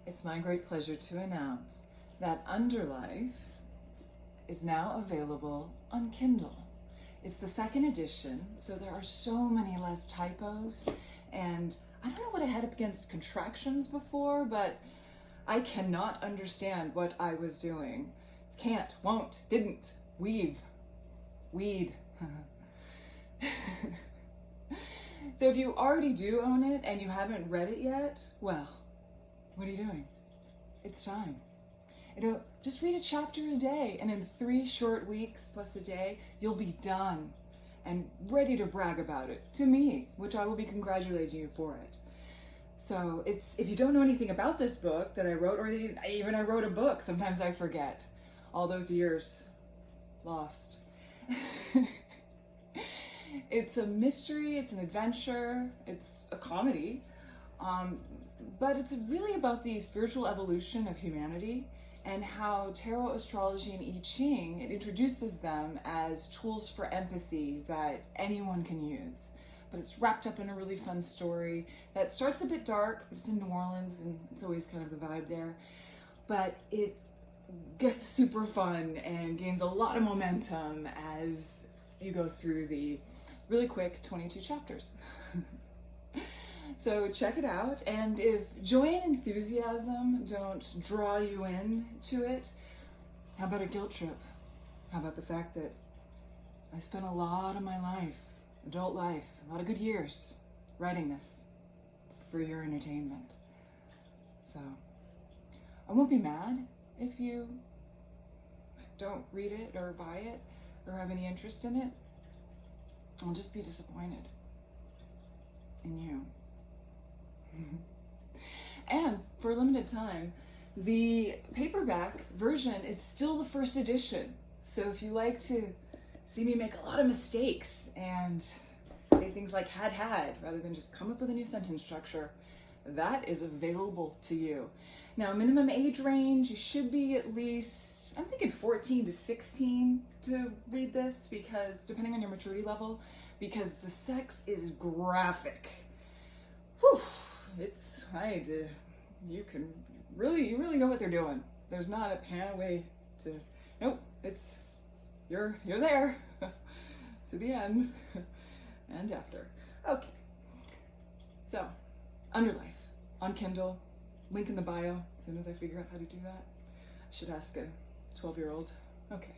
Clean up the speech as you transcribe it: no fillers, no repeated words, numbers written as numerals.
It's my great pleasure to announce that UnderLife is now available on Kindle. It's the second edition, so there are so many less typos, and I don't know what I had up against contractions before, but I cannot understand what I was doing. It's can't, won't, didn't, weave, weed. So if you already do own it and you haven't read it yet, well, what are you doing? It's time. Just read a chapter a day, and in 3 short weeks plus a day, you'll be done and ready to brag about it to me, which I will be congratulating you for it. So if you don't know anything about this book that I wrote, or even I wrote a book, sometimes I forget. All those years lost. It's a mystery, it's an adventure, it's a comedy, but it's really about the spiritual evolution of humanity and how tarot, astrology, and I Ching, it introduces them as tools for empathy that anyone can use. But it's wrapped up in a really fun story that starts a bit dark, but it's in New Orleans and it's always kind of the vibe there. But it gets super fun and gains a lot of momentum as you go through the really quick 22 chapters. So check it out, and if joy and enthusiasm don't draw you in to it, how about a guilt trip? How about the fact that I spent a lot of my life, adult life, a lot of good years, writing this for your entertainment. So I won't be mad if you don't read it or buy it or have any interest in it. I'll just be disappointed in you. And for a limited time, the paperback version is still the first edition. So if you like to see me make a lot of mistakes and say things like had rather than just come up with a new sentence structure, that is available to you. Now, minimum age range, you should be at least, I'm thinking 14 to 16 to read this, because depending on your maturity level, because the sex is graphic. Whew, you really know what they're doing. There's not a pan way to, nope, you're there to the end and after. Okay, so UnderLife on Kindle, link in the bio. As soon as I figure out how to do that, I should ask a 12-year-old. Okay.